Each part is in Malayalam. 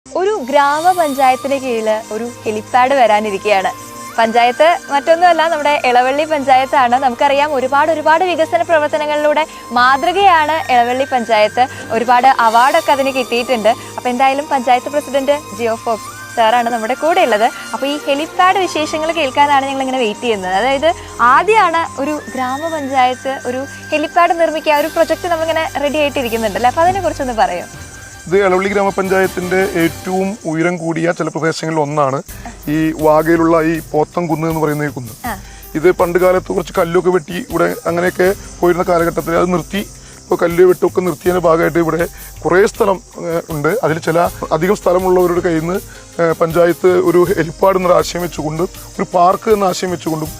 ഒരു ഗ്രാമപഞ്ചായത്തിന് കീഴിൽ ഒരു ഹെലിപ്പാഡ് വരാനിരിക്കുകയാണ്. പഞ്ചായത്ത് മറ്റൊന്നുമല്ല, നമ്മുടെ ഇളവള്ളി പഞ്ചായത്താണ്. നമുക്കറിയാം, ഒരുപാട് വികസന പ്രവർത്തനങ്ങളിലൂടെ മാതൃകയാണ് ഇളവള്ളി പഞ്ചായത്ത്. ഒരുപാട് അവാർഡൊക്കെ അതിന് കിട്ടിയിട്ടുണ്ട്. അപ്പോൾ എന്തായാലും പഞ്ചായത്ത് പ്രസിഡന്റ് ജിയോ ഫോക്സ് സാറാണ് നമ്മുടെ കൂടെ ഉള്ളത്. അപ്പോൾ ഈ ഹെലിപ്പാഡ് വിശേഷങ്ങൾ കേൾക്കാനാണ് ഞങ്ങൾ ഇങ്ങനെ വെയിറ്റ് ചെയ്യുന്നത്. അതായത് ആദ്യമാണ് ഒരു ഗ്രാമപഞ്ചായത്ത് ഒരു ഹെലിപ്പാഡ് നിർമ്മിക്കുക, ഒരു പ്രൊജക്ട് നമ്മളിങ്ങനെ റെഡി ആയിട്ടിരിക്കുന്നുണ്ടല്ലോ. അപ്പോൾ അതിനെ കുറിച്ചൊന്ന് പറയും. ഇത് ഇളവള്ളി ഗ്രാമപഞ്ചായത്തിന്റെ ഏറ്റവും ഉയരം കൂടിയ ചില പ്രദേശങ്ങളിൽ ഒന്നാണ് ഈ വാഗയിലുള്ള ഈ പോത്തംകുന്ന് എന്ന് പറയുന്ന ഈ കുന്ന്. ഇത് പണ്ട് കാലത്ത് കുറച്ച് കല്ലൊക്കെ വെട്ടി ഇവിടെ അങ്ങനെയൊക്കെ പോയിരുന്ന കാലഘട്ടത്തിൽ അത് നിർത്തി. ഇപ്പോൾ കല്ല് വെട്ടൊക്കെ നിർത്തിയതിന്റെ ഭാഗമായിട്ട് ഇവിടെ കുറേ സ്ഥലം ഉണ്ട്. അതിൽ ചില അധികം സ്ഥലമുള്ളവരുടെ കയ്യിൽ നിന്ന് പഞ്ചായത്ത് ഒരു ഹെലിപ്പാഡ് എന്നൊരു ആശയം വെച്ചുകൊണ്ടും ഒരു പാർക്ക് എന്ന ആശയം വെച്ചുകൊണ്ടും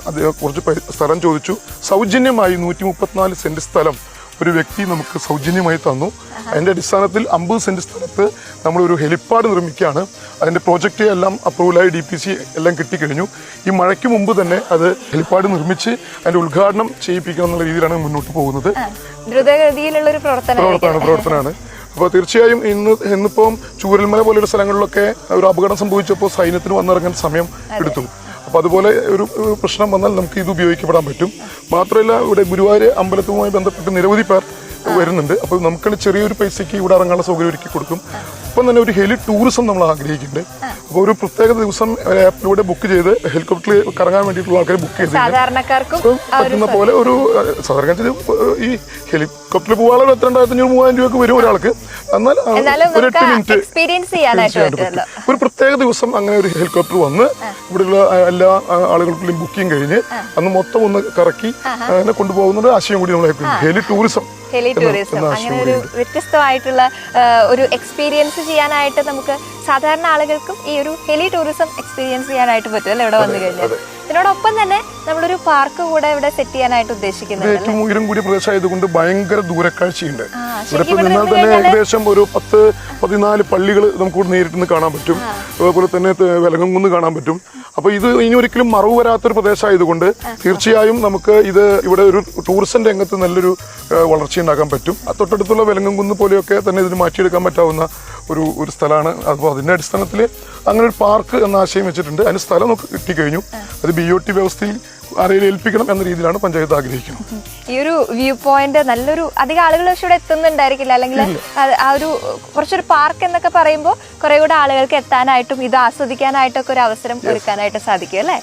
അദ്ദേഹം കുറച്ച് സ്ഥലം ചോദിച്ചു. സൗജന്യമായി 134 സെന്റ് സ്ഥലം ഒരു വ്യക്തി നമുക്ക് സൗജന്യമായി തന്നു. അതിന്റെ അടിസ്ഥാനത്തിൽ 50 സെന്റ് സ്ഥലത്ത് നമ്മളൊരു ഹെലിപ്പാഡ് നിർമ്മിക്കുകയാണ്. അതിന്റെ പ്രോജക്റ്റ് എല്ലാം അപ്രൂവലായി DPC എല്ലാം കിട്ടിക്കഴിഞ്ഞു. ഈ മഴയ്ക്ക് മുമ്പ് തന്നെ അത് ഹെലിപ്പാഡ് നിർമ്മിച്ച് അതിന്റെ ഉദ്ഘാടനം ചെയ്യിപ്പിക്കണം എന്നുള്ള രീതിയിലാണ് മുന്നോട്ട് പോകുന്നത്. ദ്രുതഗതിയിലുള്ള ഒരു പ്രവർത്തനമാണ്. അപ്പോൾ തീർച്ചയായും ഇന്നിപ്പം ചൂരൽമല പോലെയുള്ള സ്ഥലങ്ങളിലൊക്കെ ഒരു അപകടം സംഭവിച്ചപ്പോൾ സൈന്യത്തിന് വന്നിറങ്ങാൻ സമയം എടുത്തു. അപ്പോൾ അതുപോലെ ഒരു പ്രശ്നം വന്നാൽ നമുക്ക് ഇത് ഉപയോഗിക്കപ്പെടാൻ പറ്റും. മാത്രമല്ല, ഇവിടെ ഗുരുവായൂർ അമ്പലത്തുമായി ബന്ധപ്പെട്ട് നിരവധി പേർ വരുന്നുണ്ട്. അപ്പോൾ നമുക്ക് ചെറിയൊരു പൈസയ്ക്ക് ഇവിടെ ഇറങ്ങാനുള്ള സൗകര്യം ഒരുക്കി കൊടുക്കും. ഒപ്പം തന്നെ ഒരു ഹെലി ടൂറിസം നമ്മൾ ആഗ്രഹിക്കുന്നുണ്ട്. അപ്പോൾ ഒരു പ്രത്യേക ദിവസം ആപ്പിലൂടെ ബുക്ക് ചെയ്ത് ഹെലികോപ്റ്ററിൽ കറങ്ങാൻ വേണ്ടിയിട്ടുള്ള ആൾക്കാർ ബുക്ക് ചെയ്ത് പറ്റുന്ന പോലെ ഒരു സാധാരണ ഈ ഹെലികോപ്റ്ററിൽ പോകാനുള്ള 2,500-3,000 രൂപയൊക്കെ വരും ഒരാൾക്ക്. എന്നാൽ ഒരു 8 മിനിറ്റ് ഒരു പ്രത്യേക ദിവസം അങ്ങനെ ഒരു ഹെലികോപ്റ്റർ വന്ന് ഇവിടെയുള്ള എല്ലാ ആളുകൾക്കും ബുക്കിംഗ് കഴിഞ്ഞ് അന്ന് മൊത്തം ഒന്ന് കറക്കി അങ്ങനെ കൊണ്ടുപോകുന്ന ആശയം കൂടി നമ്മൾ ഹെലി ടൂറിസം അങ്ങനെ ഒരു വ്യത്യസ്തമായിട്ടുള്ള ഒരു എക്സ്പീരിയൻസ് ചെയ്യാനായിട്ട് നമുക്ക് സാധാരണ ആളുകൾക്കും ഈ ഒരു ഹെലി ടൂറിസം എക്സ്പീരിയൻസ് ചെയ്യാനായിട്ട് പറ്റും അല്ലേ ഇവിടെ വന്നു കഴിഞ്ഞാൽ. ഇതിനോടൊപ്പം തന്നെ നമ്മളൊരു പാർക്ക് കൂടെ ഇവിടെ സെറ്റ് ചെയ്യാനായിട്ട് ഉദ്ദേശിക്കുന്നുണ്ട്. ഏറ്റവും ഉയരം കൂടിയ പ്രദേശമായതുകൊണ്ട് ഭയങ്കര ദൂരക്കാഴ്ചയുണ്ട്. ഇവിടെ നിന്നാൽ തന്നെ ഏകദേശം ഒരു 10-14 പള്ളികൾ നമുക്ക് നേരിട്ട് കാണാൻ പറ്റും. അതുപോലെ തന്നെ വെലങ്ങംകുന്ന് കാണാൻ പറ്റും. അപ്പോൾ ഇത് ഇനി ഒരിക്കലും മറവ് വരാത്തൊരു പ്രദേശമായതുകൊണ്ട് തീർച്ചയായും നമുക്ക് ഇത് ഇവിടെ ഒരു ടൂറിസം രംഗത്ത് നല്ലൊരു വളർച്ച ഉണ്ടാക്കാൻ പറ്റും. തൊട്ടടുത്തുള്ള വെലങ്ങംകുന്ന് പോലെയൊക്കെ തന്നെ ഇതിന് മാറ്റിയെടുക്കാൻ പറ്റാവുന്ന ഒരു സ്ഥലമാണ്. അപ്പോൾ അതിന്റെ അടിസ്ഥാനത്തിൽ അങ്ങനെ ഒരു പാർക്ക് എന്ന ആശയം വെച്ചിട്ടുണ്ട്. അതിന് സ്ഥലം നമുക്ക് കിട്ടിക്കഴിഞ്ഞു. അത് BOT വ്യവസ്ഥയിൽ ആരെയും ഏൽപ്പിക്കണം എന്ന രീതിയിലാണ് പഞ്ചായത്ത് ആഗ്രഹിക്കുന്നത്. ഈ ഒരു വ്യൂ പോയിന്റ് നല്ലൊരു അധികം ആളുകൾ പക്ഷെ ഇവിടെ എത്തുന്നുണ്ടായിരിക്കില്ല, അല്ലെങ്കിൽ ആ ഒരു കുറച്ചൊരു പാർക്ക് എന്നൊക്കെ പറയുമ്പോൾ കുറെ കൂടെ ആളുകൾക്ക് എത്താനായിട്ടും ഇത് ആസ്വദിക്കാനായിട്ടൊക്കെ ഒരു അവസരം ഒരുക്കാനായിട്ട് സാധിക്കും അല്ലേ?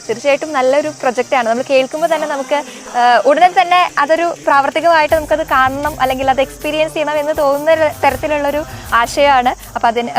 തീർച്ചയായിട്ടും നല്ലൊരു പ്രൊജക്റ്റ് ആണ്. നമ്മൾ കേൾക്കുമ്പോൾ തന്നെ നമുക്ക് ഉടനെ തന്നെ അതൊരു പ്രാവർത്തികമായിട്ട് നമുക്കത് കാണണം അല്ലെങ്കിൽ അത് എക്സ്പീരിയൻസ് ചെയ്യണം എന്ന് തോന്നുന്ന തരത്തിലുള്ളൊരു ആശയമാണ്. അപ്പൊ അതിന്